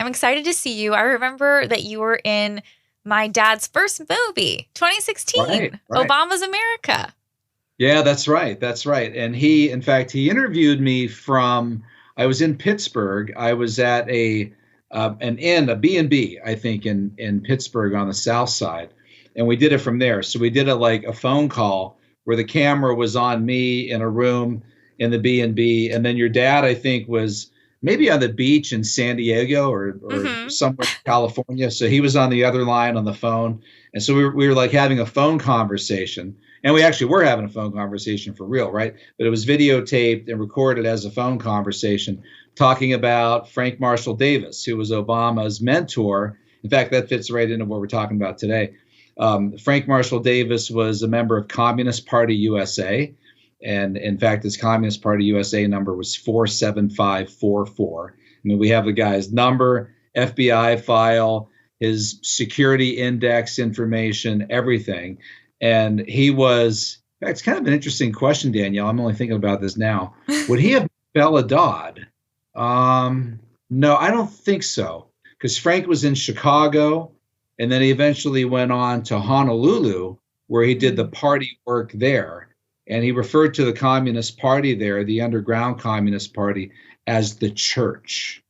I'm excited to see you. I remember that you were in my dad's first movie, Right, 2016, right. Obama's America. Yeah, that's right. That's right. And in fact, he interviewed me from. I was in Pittsburgh. I was at an inn, a B&B, I think, in Pittsburgh on the South Side, and we did it from there. So we did it like a phone call where the camera was on me in a room in the B&B, and then your dad, I think, was maybe on the beach in San Diego or Hmm. somewhere in California. So he was on the other line on the phone, and so we were like having a phone conversation. And we actually were having a phone conversation for real, right? But it was videotaped and recorded as a phone conversation talking about Frank Marshall Davis, who was Obama's mentor. In fact, that fits right into what we're talking about today. Frank Marshall Davis was a member of Communist Party USA. And in fact, his Communist Party USA number was 47544. I mean, we have the guy's number, FBI file, his security index information, everything. And he was, it's kind of an interesting question, Danielle. I'm only thinking about this now. Would he have Bella Dodd? No, I don't think so. Because Frank was in Chicago, and then he eventually went on to Honolulu, where he did the party work there. And he referred to the Communist Party there, the underground Communist Party, as the church.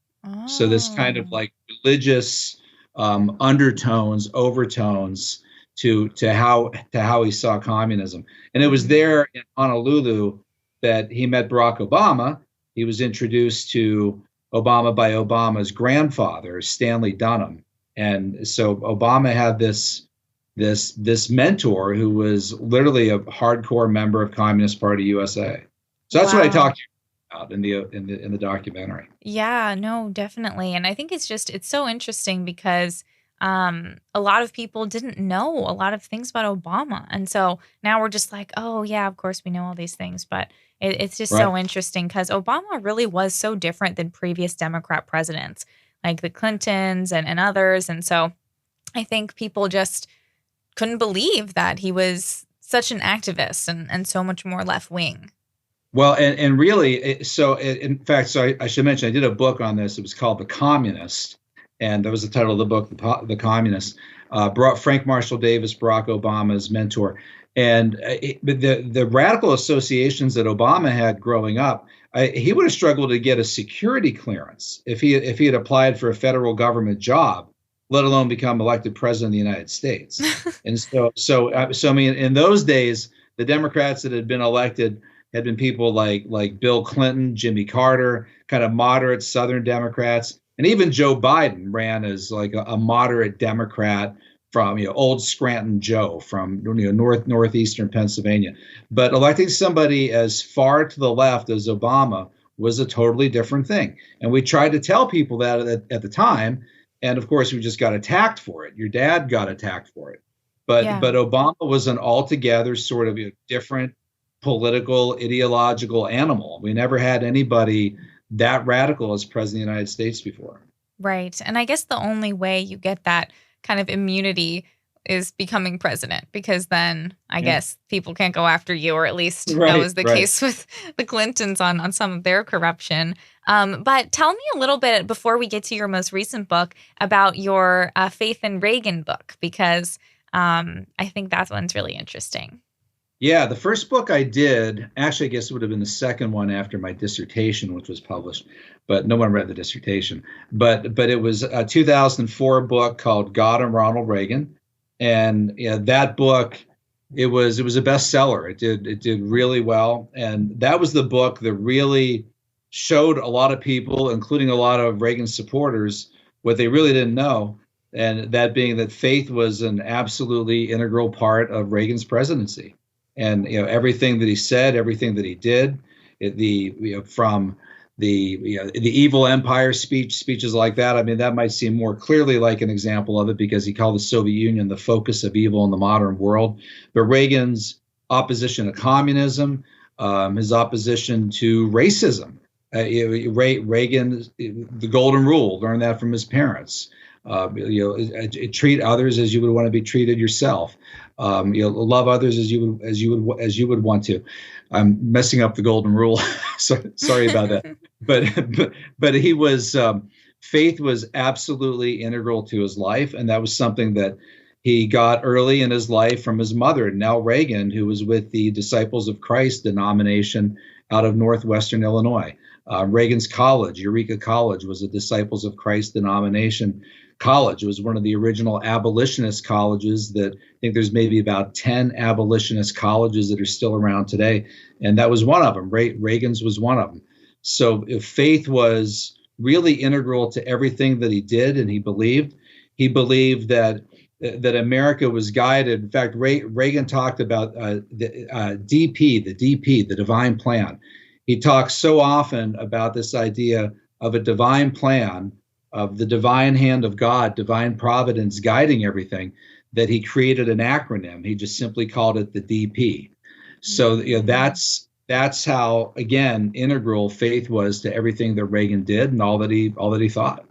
So this kind of Oh, like religious undertones, overtones to how he saw communism. And it was mhm. there in Honolulu that he met Barack Obama. He was introduced to Obama by Obama's grandfather, Stanley Dunham. And so Obama had this mentor who was literally a hardcore member of Communist Party USA. So that's what I Wow. talked to you about in the documentary. Yeah, no, definitely. And I think it's so interesting because a lot of people didn't know a lot of things about Obama. And so now we're just like, oh yeah, of course we know all these things, but it's just Right. so interesting because Obama really was so different than previous Democrat presidents, like the Clintons and others. And so I think people just couldn't believe that he was such an activist and so much more left wing. Well, and really, in fact, so I should mention I did a book on this. It was called The Communist, and that was the title of the book, The Communist. Brought Frank Marshall Davis, Barack Obama's mentor, and the radical associations that Obama had growing up, he would have struggled to get a security clearance if he had applied for a federal government job, let alone become elected president of the United States. And so I mean, in those days, the Democrats that had been elected had been people like Bill Clinton, Jimmy Carter, kind of moderate Southern Democrats, and even Joe Biden ran as like a moderate Democrat from old Scranton Joe from northeastern Pennsylvania. But electing somebody as far to the left as Obama was a totally different thing, and we tried to tell people that at the time, and of course we just got attacked for it. Your dad got attacked for it, but Yeah. but Obama was an altogether sort of different political, ideological animal. We never had anybody that radical as president of the United States before. Right. And I guess the only way you get that kind of immunity is becoming president because then I Yeah. guess people can't go after you, or at least that Right, was the right. case with the Clintons on some of their corruption. But tell me a little bit before we get to your most recent book about your Faith in Reagan book, because I think that one's really interesting. Yeah, the first book I did, actually, I guess it would have been the second one after my dissertation, which was published, but no one read the dissertation. But it was a 2004 book called God and Ronald Reagan, and that book, it was a bestseller. It did really well, and that was the book that really showed a lot of people, including a lot of Reagan supporters, what they really didn't know, and that being that faith was an absolutely integral part of Reagan's presidency. And everything that he said, everything that he did, from the evil empire speeches like that. I mean, that might seem more clearly like an example of it because he called the Soviet Union the focus of evil in the modern world. But Reagan's opposition to communism, his opposition to racism, Reagan, the Golden Rule, learned that from his parents. Treat others as you would want to be treated yourself. Love others as you would want to. I'm messing up the Golden Rule. So, sorry about that. But he was. faith was absolutely integral to his life, and that was something that he got early in his life from his mother, Nell Reagan, who was with the Disciples of Christ denomination out of Northwestern Illinois. Reagan's college, Eureka College, was a Disciples of Christ denomination college. It was one of the original abolitionist colleges that I think there's maybe about 10 abolitionist colleges that are still around today. And that was one of them. Reagan's was one of them. So if faith was really integral to everything that he did and he believed that America was guided. In fact, Reagan talked about the DP, the divine plan. He talks so often about this idea of a divine plan, of the divine hand of God, divine providence guiding everything, that he created an acronym. He just simply called it the DP. So that's how, again, integral faith was to everything that Reagan did and all that he thought.